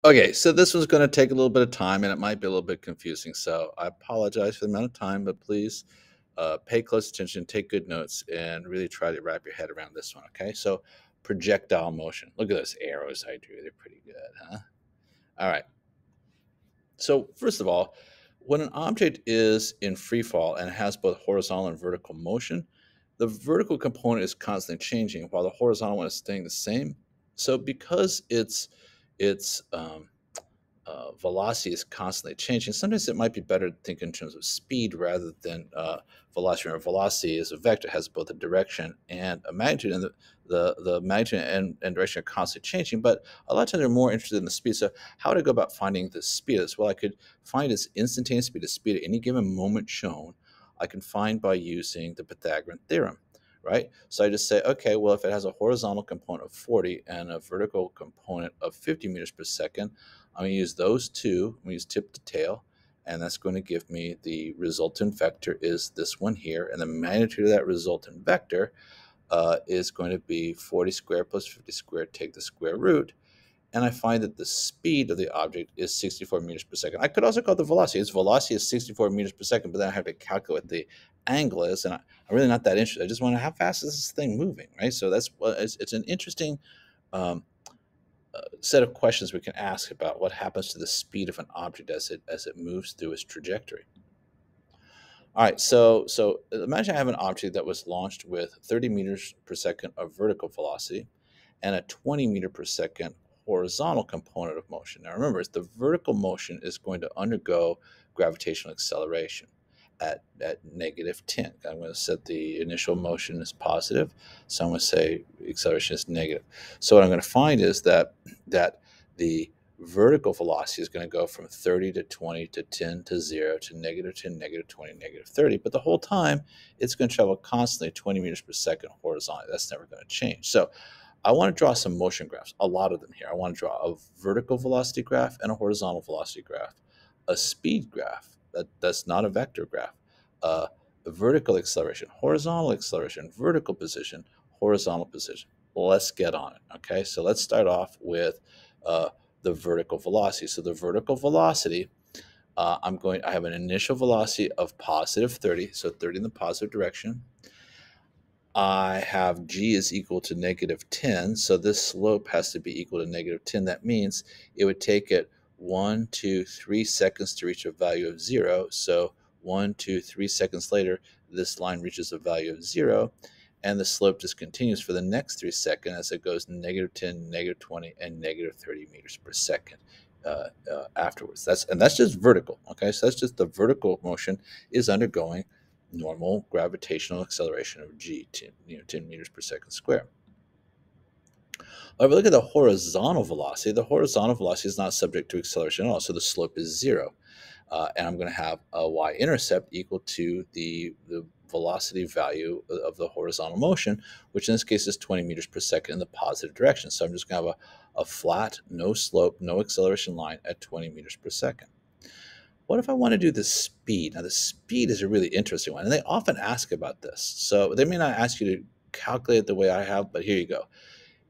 Okay, so this one's going to take a little bit of time and it might be a little bit confusing. So I apologize for the amount of time, but please pay close attention, take good notes, and really try to wrap your head around this one. Okay, so projectile motion. Look at those arrows I drew. They're pretty good, huh? All right. So first of all, when an object is in free fall and has both horizontal and vertical motion, the vertical component is constantly changing while the horizontal one is staying the same. So because its velocity is constantly changing, sometimes it might be better to think in terms of speed rather than velocity. Or velocity is a vector, has both a direction and a magnitude, and the magnitude and direction are constantly changing. But a lot of times they're more interested in the speed. So how would I go about finding the speed of this? Well, I could find its instantaneous speed, the speed at any given moment shown. I can find by using the Pythagorean theorem. Right? So I just say, okay, well, if it has a horizontal component of 40 and a vertical component of 50 meters per second, I'm going to use those two. I'm going to use tip to tail, and that's going to give me the resultant vector is this one here, and the magnitude of that resultant vector is going to be 40 squared plus 50 squared, take the square root, and I find that the speed of the object is 64 meters per second. I could also call it the velocity. Its velocity is 64 meters per second, but then I have to calculate what the angle is, and I'm really not that interested. I just want to know how fast is this thing moving, right? So that's it's an interesting set of questions we can ask about what happens to the speed of an object as it moves through its trajectory. All right, so imagine I have an object that was launched with 30 meters per second of vertical velocity and a 20 meter per second horizontal component of motion. Now remember, the vertical motion is going to undergo gravitational acceleration at -10. I'm going to set the initial motion as positive, so I'm going to say acceleration is negative. So what I'm going to find is that the vertical velocity is going to go from 30 to 20 to 10 to 0 to -10, -20, -30. But the whole time, it's going to travel constantly 20 meters per second horizontally. That's never going to change. So I want to draw some motion graphs, a lot of them here. I want to draw a vertical velocity graph and a horizontal velocity graph, a speed graph, that's not a vector graph, a vertical acceleration, horizontal acceleration, vertical position, horizontal position. Well, let's get on it, okay? So let's start off with the vertical velocity. So the vertical velocity, I have an initial velocity of positive 30, so 30 in the positive direction. I have g is equal to -10, so this slope has to be equal to -10. That means it would take it 1, 2, 3 seconds to reach a value of 0. So 1, 2, 3 seconds later, this line reaches a value of 0, and the slope just continues for the next 3 seconds as it goes -10, -20, and -30 meters per second afterwards. That's just vertical. Okay, so that's just the vertical motion is undergoing normal gravitational acceleration of g, 10 meters per second squared. If we look at the horizontal velocity is not subject to acceleration at all, so the slope is 0. And I'm going to have a y-intercept equal to the velocity value of the horizontal motion, which in this case is 20 meters per second in the positive direction. So I'm just going to have a flat, no slope, no acceleration line at 20 meters per second. What if I want to do the speed? Now, the speed is a really interesting one, and they often ask about this. So they may not ask you to calculate it the way I have, but here you go.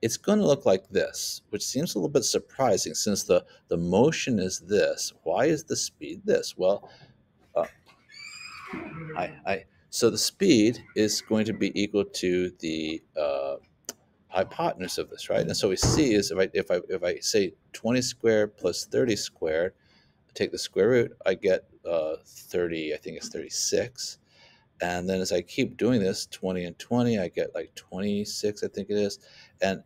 It's going to look like this, which seems a little bit surprising since the motion is this. Why is the speed this? Well, so the speed is going to be equal to the hypotenuse of this, right? And so we see is if I say 20 squared plus 30 squared, take the square root, I get 30, I think it's 36. And then as I keep doing this, 20 and 20, I get like 26, I think it is. And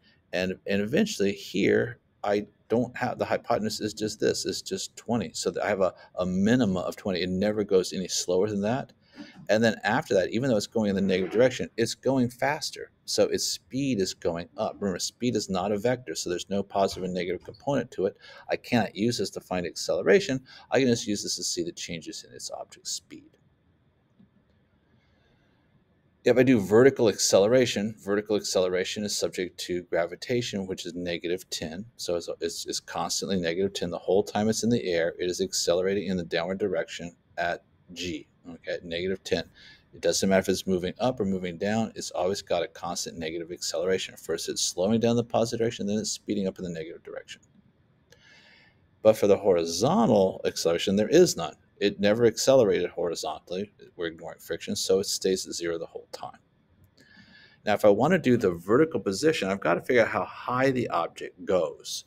eventually here, I don't have, the hypotenuse is just this, it's just 20. So I have a minimum of 20. It never goes any slower than that. And then after that, even though it's going in the negative direction, it's going faster. So its speed is going up. Remember, speed is not a vector, so there's no positive and negative component to it. I cannot use this to find acceleration. I can just use this to see the changes in its object's speed. If I do vertical acceleration is subject to gravitation, which is -10. So it's constantly -10 the whole time it's in the air. It is accelerating in the downward direction at g, okay, at -10. It doesn't matter if it's moving up or moving down. It's always got a constant negative acceleration. First, it's slowing down the positive direction, then it's speeding up in the negative direction. But for the horizontal acceleration, there is none. It never accelerated horizontally. We're ignoring friction, so it stays at 0 the whole time. Now, if I want to do the vertical position, I've got to figure out how high the object goes.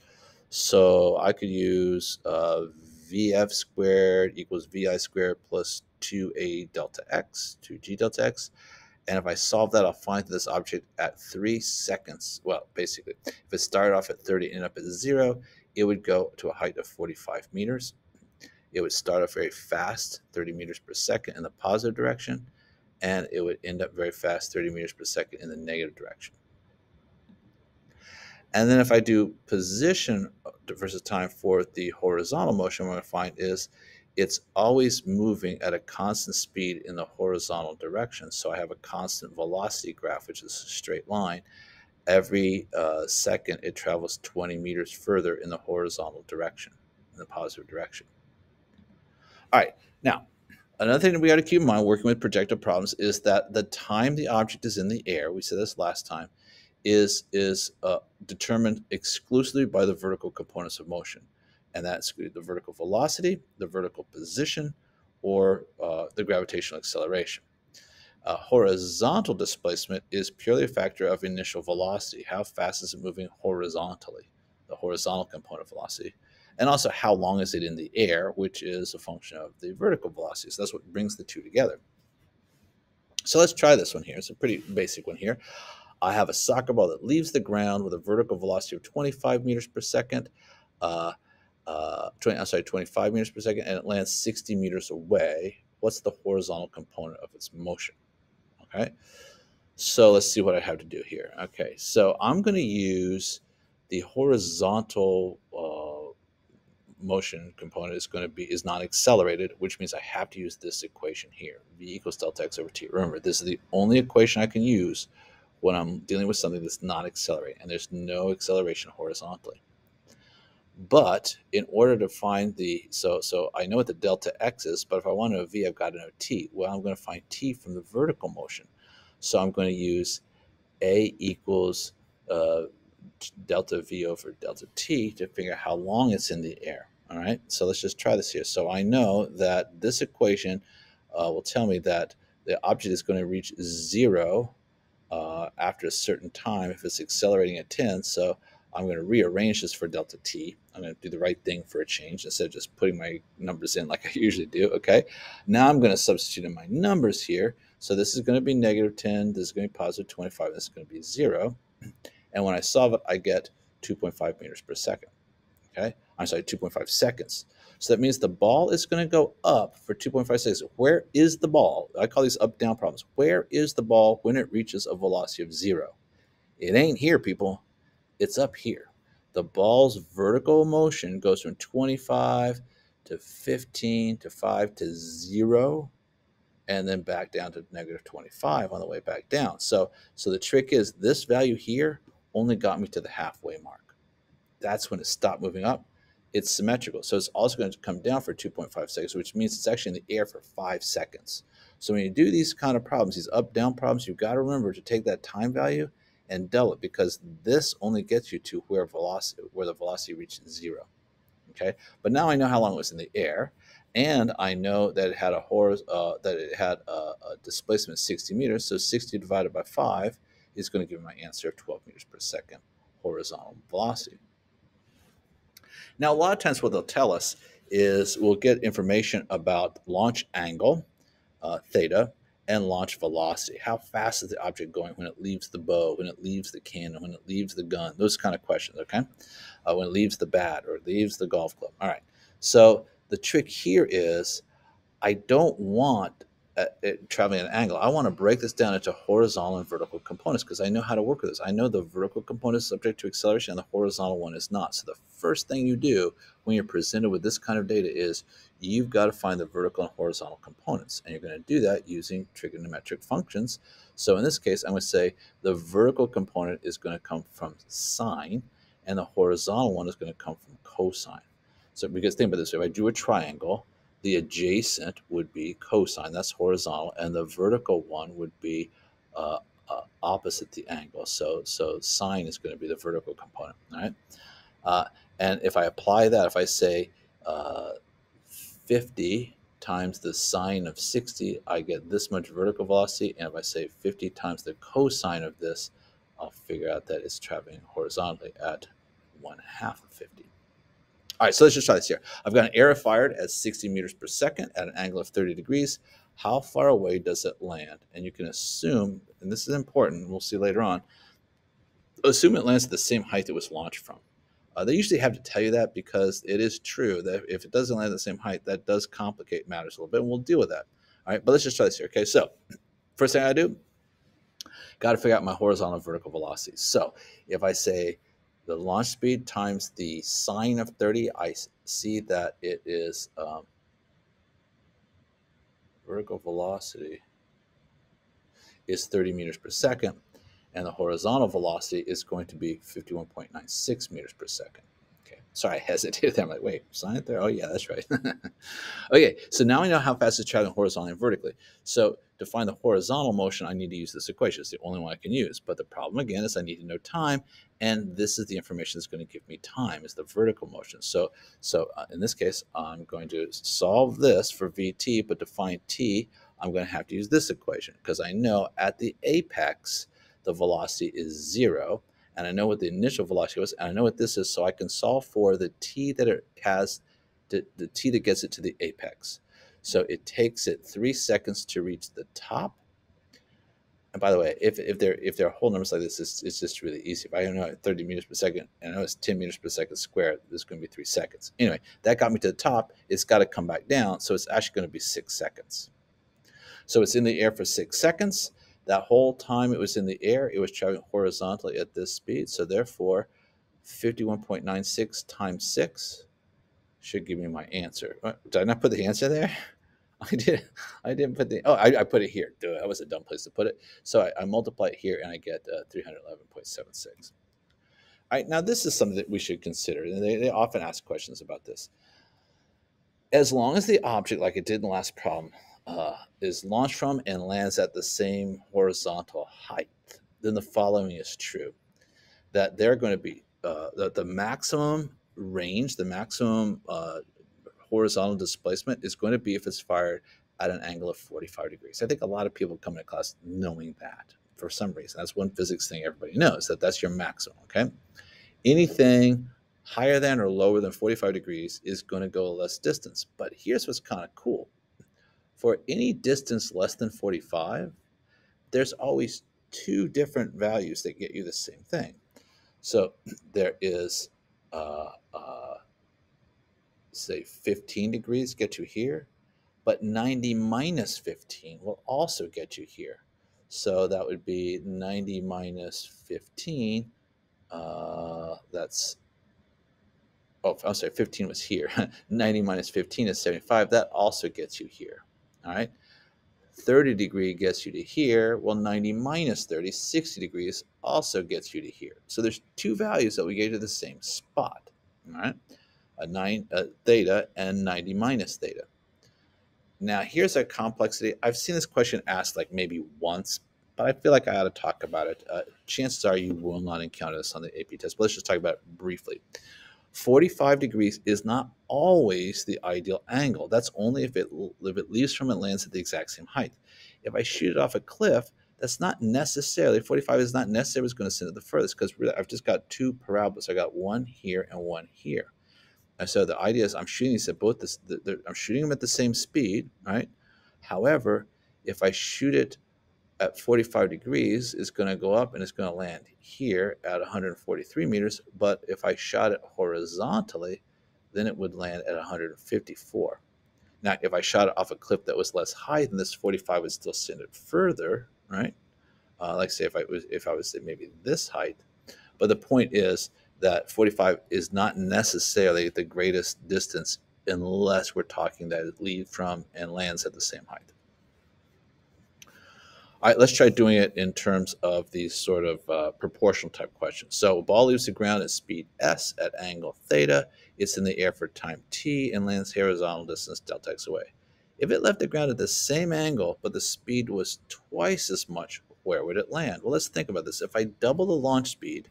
So I could use Vf squared equals Vi squared plus 2a delta x, 2g delta x. And if I solve that, I'll find this object at 3 seconds. Well, basically, if it started off at 30 and ended up at 0, it would go to a height of 45 meters. It would start off very fast, 30 meters per second in the positive direction, and it would end up very fast, 30 meters per second in the negative direction. And then if I do position versus time for the horizontal motion, what I'm going to find is it's always moving at a constant speed in the horizontal direction. So I have a constant velocity graph, which is a straight line. Every second, it travels 20 meters further in the horizontal direction, in the positive direction. All right, now, another thing that we got to keep in mind working with projectile problems is that the time the object is in the air, we said this last time, is determined exclusively by the vertical components of motion. And that's the vertical velocity, the vertical position, or the gravitational acceleration. Horizontal displacement is purely a factor of initial velocity. How fast is it moving horizontally, the horizontal component of velocity? And also how long is it in the air, which is a function of the vertical velocity. So that's what brings the two together. So let's try this one here. It's a pretty basic one here. I have a soccer ball that leaves the ground with a vertical velocity of 25 meters per second, 25 meters per second, and it lands 60 meters away. What's the horizontal component of its motion? Okay, so let's see what I have to do here. Okay, so I'm going to use the horizontal motion component is not accelerated, which means I have to use this equation here, v equals delta x over t. Remember, this is the only equation I can use when I'm dealing with something that's not accelerating, and there's no acceleration horizontally. But in order to find so I know what the delta x is, but if I want to know v, I've got to know t. Well, I'm going to find t from the vertical motion. So I'm going to use a equals delta v over delta t to figure out how long it's in the air. All right, so let's just try this here. So I know that this equation will tell me that the object is going to reach 0 after a certain time if it's accelerating at 10. So I'm going to rearrange this for delta t. I'm going to do the right thing for a change instead of just putting my numbers in like I usually do. Okay, now I'm going to substitute in my numbers here. So this is going to be negative 10, this is going to be positive 25, this is going to be 0. And when I solve it, I get 2.5 meters per second. Okay, I'm sorry, 2.5 seconds. So that means the ball is going to go up for 2.5 seconds. Where is the ball? I call these up-down problems. Where is the ball when it reaches a velocity of 0? It ain't here, people. It's up here. The ball's vertical motion goes from 25 to 15 to 5 to 0, and then back down to negative 25 on the way back down. So the trick is this value here only got me to the halfway mark. That's when it stopped moving up. It's symmetrical. So it's also going to come down for 2.5 seconds, which means it's actually in the air for 5 seconds. So when you do these kind of problems, these up-down problems, you've got to remember to take that time value and double it, because this only gets you to where the velocity reaches 0. Okay, but now I know how long it was in the air, and I know that it had a displacement of 60 meters. So 60 divided by 5 is going to give me my answer of 12 meters per second horizontal velocity. Now, a lot of times what they'll tell us is we'll get information about launch angle, theta, and launch velocity. How fast is the object going when it leaves the bow, when it leaves the cannon, when it leaves the gun? Those kind of questions, okay? When it leaves the bat or leaves the golf club. All right. So the trick here is I don't want it traveling at an angle. I want to break this down into horizontal and vertical components because I know how to work with this. I know the vertical component is subject to acceleration and the horizontal one is not. So the first thing you do when you're presented with this kind of data is you've got to find the vertical and horizontal components. And you're going to do that using trigonometric functions. So in this case, I'm going to say the vertical component is going to come from sine and the horizontal one is going to come from cosine. So because think about this, if I drew a triangle, the adjacent would be cosine, that's horizontal, and the vertical one would be opposite the angle. So sine is going to be the vertical component, all right? And if I apply that, if I say 50 times the sine of 60, I get this much vertical velocity. And if I say 50 times the cosine of this, I'll figure out that it's traveling horizontally at 1/2 of 50. All right, so let's just try this here. I've got an arrow fired at 60 meters per second at an angle of 30 degrees. How far away does it land? And you can assume, and this is important, we'll see later on, assume it lands at the same height it was launched from. They usually have to tell you that because it is true that if it doesn't land at the same height, that does complicate matters a little bit, and we'll deal with that. All right, but let's just try this here. Okay, so first thing I do, got to figure out my horizontal and vertical velocities. So if I say the launch speed times the sine of 30, I see that it is vertical velocity is 30 meters per second, and the horizontal velocity is going to be 51.96 meters per second. Okay, sorry, I hesitated there. I'm like, wait, sine there? Oh, yeah, that's right. Okay, so now I know how fast it's traveling horizontally and vertically. So to find the horizontal motion, I need to use this equation. It's the only one I can use. But the problem, again, is I need to know time, and this is the information that's going to give me time, is the vertical motion. So in this case, I'm going to solve this for VT, but to find T, I'm going to have to use this equation because I know at the apex, the velocity is 0, and I know what the initial velocity was, and I know what this is, so I can solve for the T that it has, the T that gets it to the apex. So it takes it 3 seconds to reach the top. And by the way, if there are whole numbers like this, it's just really easy. If I know 30 meters per second, and I know it's 10 meters per second squared, this is going to be 3 seconds. Anyway, that got me to the top. It's got to come back down, so it's actually going to be 6 seconds. So it's in the air for 6 seconds. That whole time it was in the air, it was traveling horizontally at this speed. So therefore, 51.96 times 6 should give me my answer. Did I not put the answer there? I did. I didn't put the. Oh, I put it here. Duh, that was a dumb place to put it. So I multiply it here, and I get 311.76. All right. Now this is something that we should consider, and they often ask questions about this. As long as the object, like it did in the last problem, is launched from and lands at the same horizontal height, then the following is true: that they're going to be the maximum range, the maximum horizontal displacement is going to be if it's fired at an angle of 45 degrees. I think a lot of people come to class knowing that for some reason. That's one physics thing everybody knows, that that's your maximum, okay? Anything higher than or lower than 45 degrees is going to go less distance. But here's what's kind of cool. For any distance less than 45, there's always 2 different values that get you the same thing. So there is, say, 15 degrees get you here, but 90 minus 15 will also get you here. So that would be 90 minus 15. That's, oh, I'm sorry, 15 was here. 90 minus 15 is 75. That also gets you here. All right. 30 degree gets you to here. Well, 90 minus 30, 60 degrees also gets you to here. So there's 2 values that we get to the same spot. All right. Theta and 90 minus theta. Now, here's a complexity. I've seen this question asked like maybe once, but I feel like I ought to talk about it. Chances are you will not encounter this on the AP test, but let's just talk about it briefly. 45 degrees is not always the ideal angle. That's only if it leaves from and lands at the exact same height. If I shoot it off a cliff, that's not necessarily, 45 is not necessarily what's going to send it the furthest, because really I've just got 2 parabolas. I got one here and one here. And so the idea is I'm shooting these at both this, I'm shooting them at the same speed, right? However, if I shoot it at 45 degrees, it's going to go up and it's going to land here at 143 meters. But if I shot it horizontally, then it would land at 154. Now, if I shot it off a cliff that was less high than this, 45 would still send it further, right? Like say if I was say maybe this height. But the point is that 45 is not necessarily the greatest distance unless we're talking that it leaves from and lands at the same height. All right, let's try doing it in terms of these sort of proportional type questions. So a ball leaves the ground at speed s at angle theta. It's in the air for time t and lands horizontal distance delta x away. If it left the ground at the same angle, but the speed was twice as much, where would it land? Well, let's think about this. If I double the launch speed,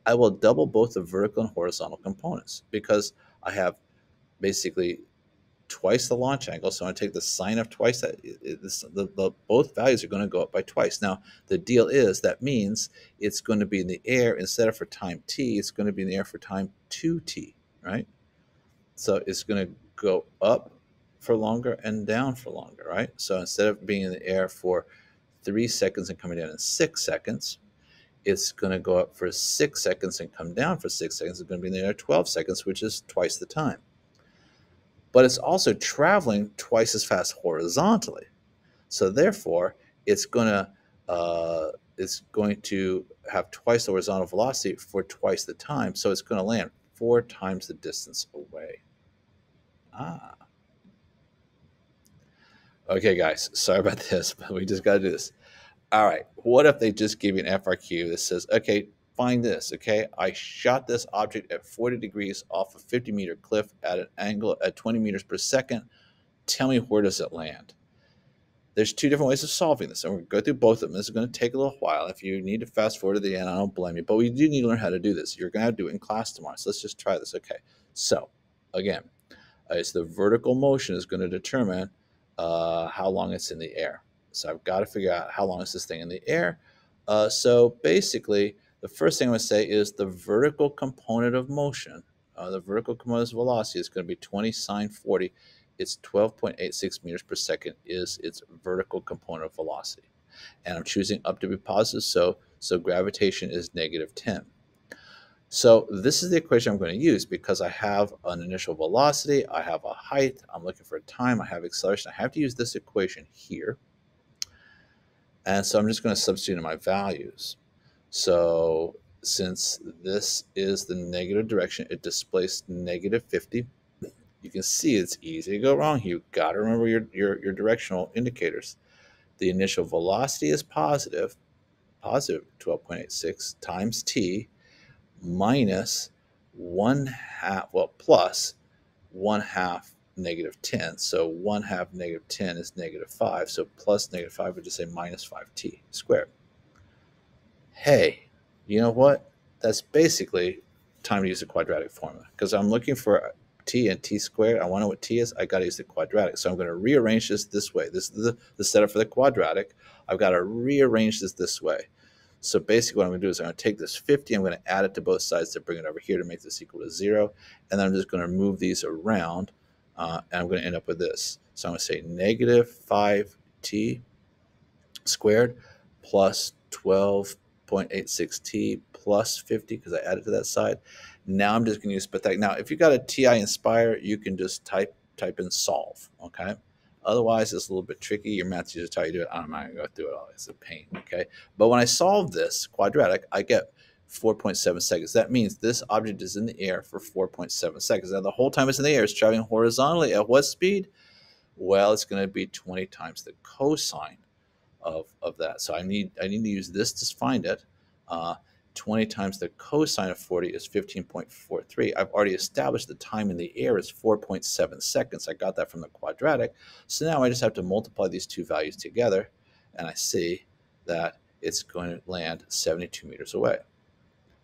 I will double both the vertical and horizontal components because I have basically twice the launch angle. So I'm going to take the sine of twice that. Both values are going to go up by twice. Now, the deal is that means it's going to be in the air instead of for time t, it's going to be in the air for time 2t, right? So it's going to go up for longer and down for longer, right? So instead of being in the air for 3 seconds and coming down in 6 seconds, it's going to go up for 6 seconds and come down for 6 seconds. It's going to be in the air 12 seconds, which is twice the time. But it's also traveling twice as fast horizontally. So therefore, it's going to have twice the horizontal velocity for twice the time. So it's going to land 4 times the distance away. Ah. Okay, guys, sorry about this, but we just got to do this. All right, what if they just give you an FRQ that says, okay, find this, okay? I shot this object at 40 degrees off a 50-meter cliff at an angle at 20 meters per second. Tell me, where does it land? There's 2 different ways of solving this, and we're going to go through both of them. This is going to take a little while. If you need to fast forward to the end, I don't blame you, but we do need to learn how to do this. You're going to do it in class tomorrow, so let's just try this, okay? So, again, it's the vertical motion is going to determine how long it's in the air. So I've got to figure out how long is this thing in the air. So basically, the first thing I'm going to say is the vertical component of motion. The vertical component of velocity is going to be 20 sine 40. It's 12.86 meters per second is its vertical component of velocity. And I'm choosing up to be positive, so gravitation is -10. So this is the equation I'm going to use because I have an initial velocity, I have a height, I'm looking for a time, I have acceleration. I have to use this equation here. And so I'm just going to substitute in my values. So since this is the negative direction, it displaced -50. You can see it's easy to go wrong. You've got to remember your directional indicators. The initial velocity is positive 12.86 times t, minus 1/2, well, plus 1/2 -10. So 1/2 -10 is -5. So plus -5 would just say minus 5t squared. Hey, you know what? That's basically time to use the quadratic formula because I'm looking for t and t squared. I want to know what t is. I got to use the quadratic. So I'm going to rearrange this way. This is the setup for the quadratic. I've got to rearrange this way. So basically what I'm going to do is I'm going to take this 50, I'm going to add it to both sides to bring it over here to make this equal to 0. And then I'm just going to move these around, and I'm going to end up with this. So I'm going to say -5t squared plus 12.86t plus 50 because I added to that side. Now I'm just going to use Pythagorean. Now, if you got a TI Inspire, you can just type in solve, okay? Otherwise, it's a little bit tricky. Your math teacher tell you to do it. I'm not going to go through it all. It's a pain, okay? But when I solve this quadratic, I get 4.7 seconds. That means this object is in the air for 4.7 seconds. Now, the whole time it's in the air, it's traveling horizontally at what speed? Well, it's going to be 20 times the cosine of that. So I need to use this to find it. 20 times the cosine of 40 is 15.43. I've already established the time in the air is 4.7 seconds. I got that from the quadratic. So now I just have to multiply these two values together, and I see that it's going to land 72 meters away.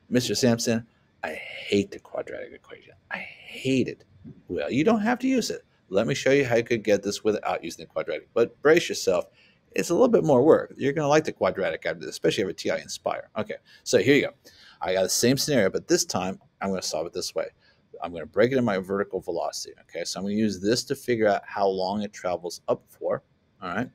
Mr. Sampson, I hate the quadratic equation. I hate it. Well, you don't have to use it. Let me show you how you could get this without using the quadratic. But brace yourself. It's a little bit more work. You're going to like the quadratic after this, especially if you have a TI Inspire. Okay, so here you go. I got the same scenario, but this time I'm going to solve it this way. I'm going to break it in my vertical velocity. Okay, so I'm going to use this to figure out how long it travels up for. All right,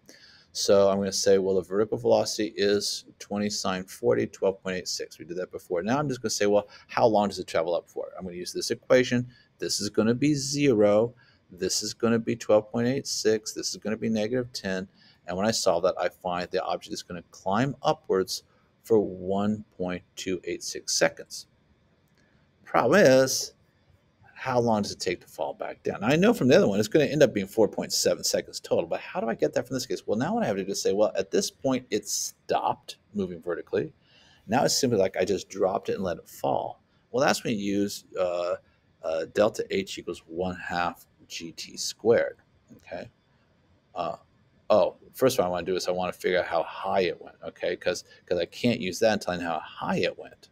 so I'm going to say, well, the vertical velocity is 20 sine 40, 12.86. We did that before. Now I'm just going to say, well, how long does it travel up for? I'm going to use this equation. This is going to be 0. This is going to be 12.86. This is going to be -10. And when I solve that, I find the object is going to climb upwards for 1.286 seconds. Problem is, how long does it take to fall back down? Now, I know from the other one, it's going to end up being 4.7 seconds total. But how do I get that from this case? Well, now what I have to do is say, well, at this point, it stopped moving vertically. Now it's simply like I just dropped it and let it fall. Well, that's when you use delta H equals 1/2 GT squared. Okay. Oh, first of all, I want to do is I want to figure out how high it went, okay? Because I can't use that until I know how high it went.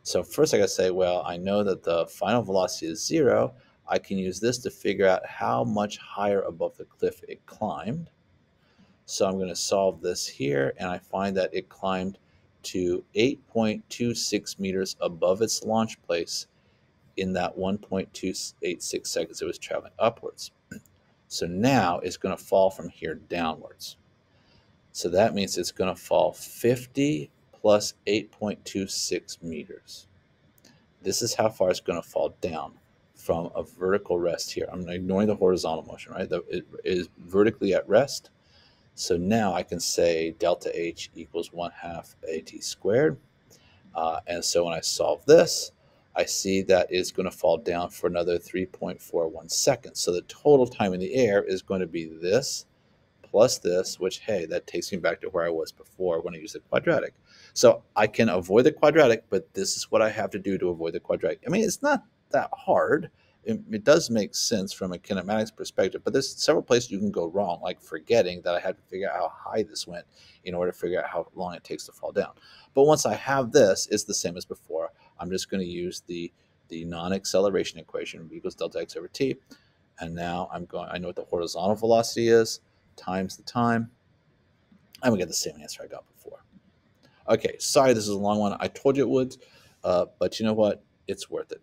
So first I got to say, well, I know that the final velocity is 0. I can use this to figure out how much higher above the cliff it climbed. So I'm going to solve this here, and I find that it climbed to 8.26 meters above its launch place in that 1.286 seconds it was traveling upwards. So now it's going to fall from here downwards. So that means it's going to fall 50 plus 8.26 meters. This is how far it's going to fall down from a vertical rest here. I'm ignoring the horizontal motion, right? It is vertically at rest. So now I can say delta H equals 1/2 AT squared. And so when I solve this, I see that it's going to fall down for another 3.41 seconds. So the total time in the air is going to be this plus this, which, hey, that takes me back to where I was before when I used the quadratic. So I can avoid the quadratic, but this is what I have to do to avoid the quadratic. I mean, it's not that hard. It does make sense from a kinematics perspective, but there's several places you can go wrong, like forgetting that I had to figure out how high this went in order to figure out how long it takes to fall down. But once I have this, it's the same as before. I'm just going to use the non-acceleration equation, v equals delta x over t. And now I know what the horizontal velocity is, times the time. I'm going to get the same answer I got before. Okay, sorry this is a long one. I told you it would, but you know what? It's worth it.